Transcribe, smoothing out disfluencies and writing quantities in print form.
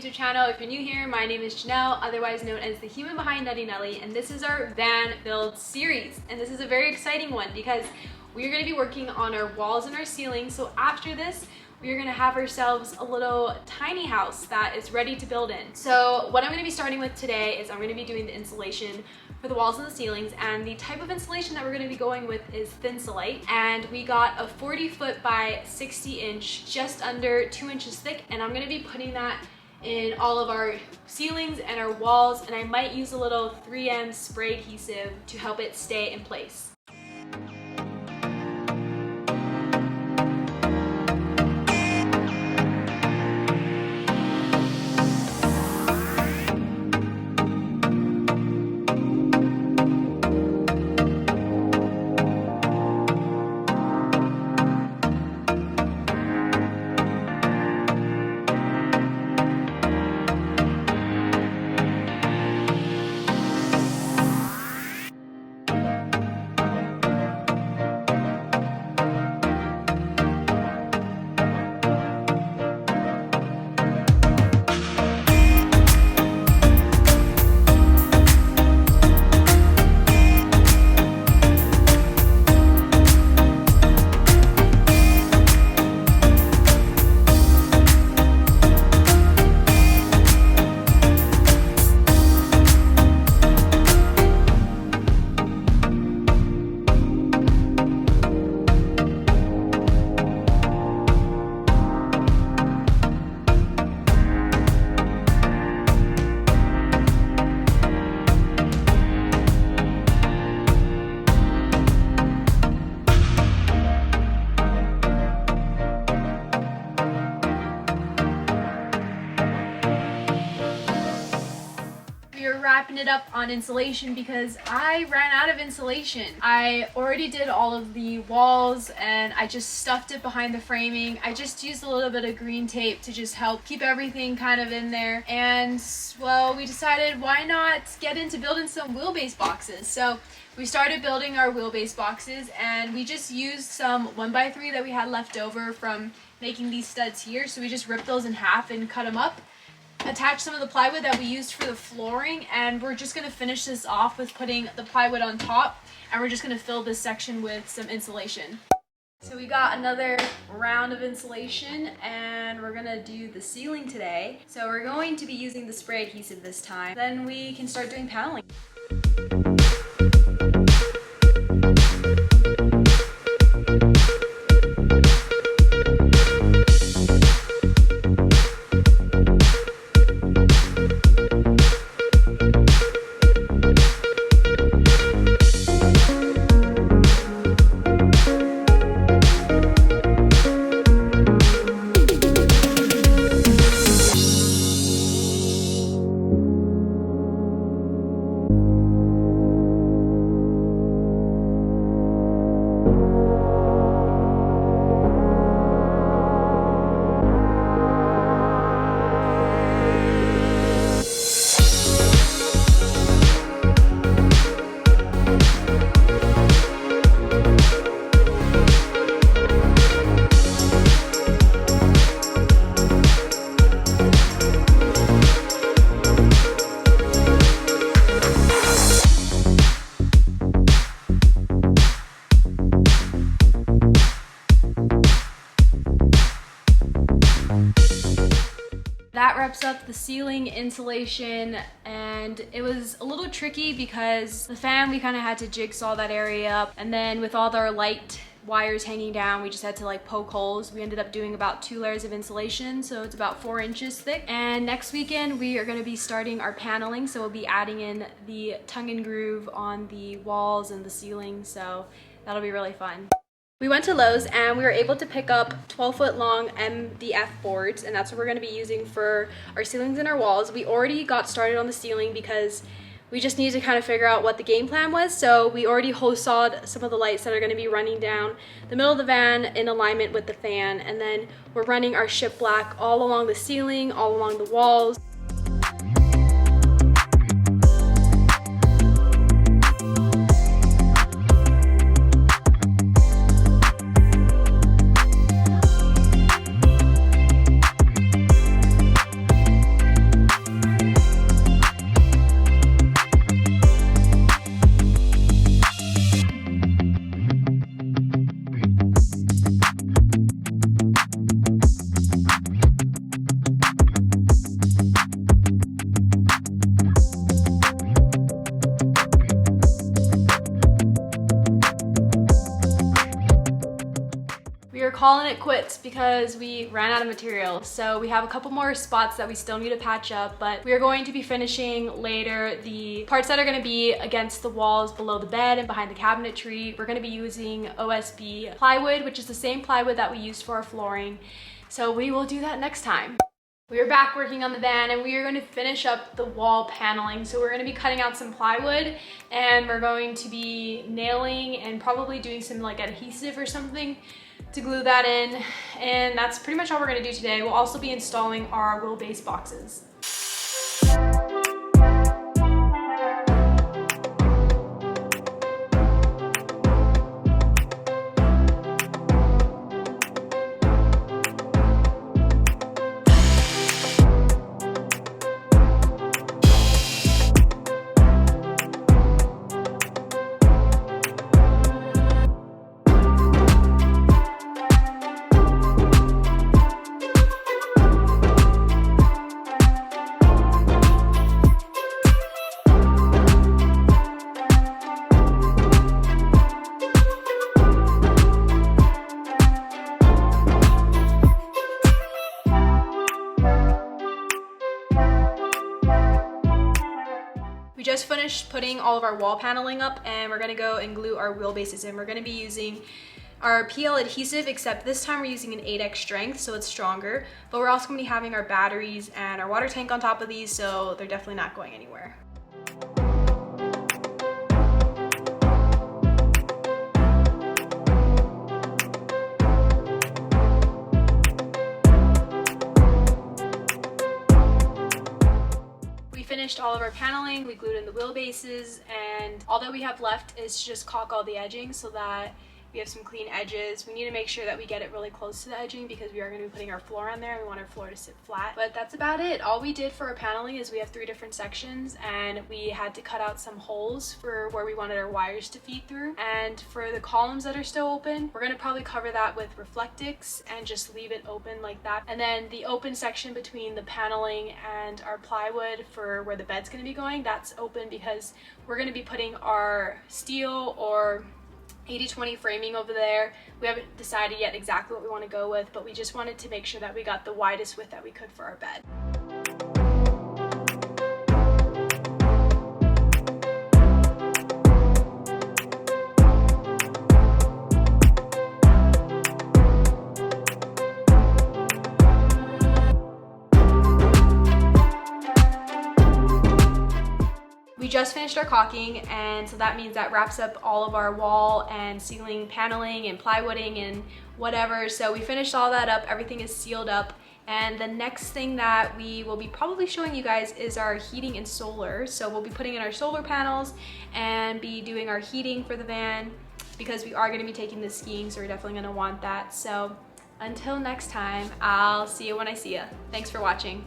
YouTube channel. If you're new here, my name is Janelle, otherwise known as the human behind Nutty Nelly, and this is our van build series. And this is a very exciting one because we're going to be working on our walls and our ceilings. So after this, we're going to have ourselves a little tiny house that is ready to build in. So what I'm going to be starting with today is I'm going to be doing the insulation for the walls and the ceilings, and the type of insulation that we're going to be going with is Thinsulite, and we got a 40-foot by 60-inch, just under 2 inches thick, and I'm going to be putting that in all of our ceilings and our walls, and I might use a little 3M spray adhesive to help it stay in place. Wrapping it up on insulation because I ran out of insulation. I already did all of the walls and I just stuffed it behind the framing. I just used a little bit of green tape to just help keep everything kind of in there. And well, we decided why not get into building some wheelbase boxes. So we started building our wheelbase boxes, and we just used some 1x3 that we had left over from making these studs here. So we just ripped those in half and cut them up, attach some of the plywood that we used for the flooring, and we're just going to finish this off with putting the plywood on top, and we're just going to fill this section with some insulation. So we got another round of insulation, and we're going to do the ceiling today. So we're going to be using the spray adhesive this time. Then we can start doing paneling. That wraps up the ceiling insulation, and it was a little tricky because the fan, we kind of had to jigsaw that area up, and then with all our light wires hanging down, we just had to like poke holes. We ended up doing about 2 layers of insulation, so it's about 4 inches thick. And next weekend we are going to be starting our paneling, so we'll be adding in the tongue and groove on the walls and the ceiling, so that'll be really fun. We went to Lowe's and we were able to pick up 12-foot long MDF boards, and that's what we're going to be using for our ceilings and our walls. We already got started on the ceiling because we just needed to kind of figure out what the game plan was. So we already hose sawed some of the lights that are going to be running down the middle of the van in alignment with the fan, and then we're running our shiplap all along the ceiling, all along the walls. calling it quits because we ran out of material. So we have a couple more spots that we still need to patch up, but we are going to be finishing later the parts that are going to be against the walls below the bed and behind the cabinetry. We're going to be using OSB plywood, which is the same plywood that we used for our flooring. So we will do that next time. We are back working on the van and we are going to finish up the wall paneling. So we're going to be cutting out some plywood and we're going to be nailing and probably doing some like adhesive or something to glue that in. And that's pretty much all we're going to do today. We'll also be installing our wheelbase boxes. We just finished putting all of our wall paneling up and we're gonna go and glue our wheelbases in. We're gonna be using our PL adhesive, except this time we're using an 8x strength, so it's stronger. But we're also gonna be having our batteries and our water tank on top of these, so they're definitely not going anywhere. Finished all of our paneling, we glued in the wheelbases, and all that we have left is to just caulk all the edging so that we have some clean edges. We need to make sure that we get it really close to the edging because we are going to be putting our floor on there and we want our floor to sit flat. But that's about it. All we did for our paneling is we have 3 different sections and we had to cut out some holes for where we wanted our wires to feed through. And for the columns that are still open, we're going to probably cover that with Reflectix and just leave it open like that. And then the open section between the paneling and our plywood for where the bed's going to be going, that's open because we're going to be putting our steel or 80-20 framing over there. We haven't decided yet exactly what we want to go with, but we just wanted to make sure that we got the widest width that we could for our bed. We just finished our caulking, and so that means that wraps up all of our wall and ceiling paneling and plywooding and whatever. So we finished all that up, everything is sealed up, and the next thing that we will be probably showing you guys is our heating and solar. So we'll be putting in our solar panels and be doing our heating for the van because we are going to be taking this skiing, so we're definitely going to want that. So until next time, I'll see you when I see you. Thanks for watching.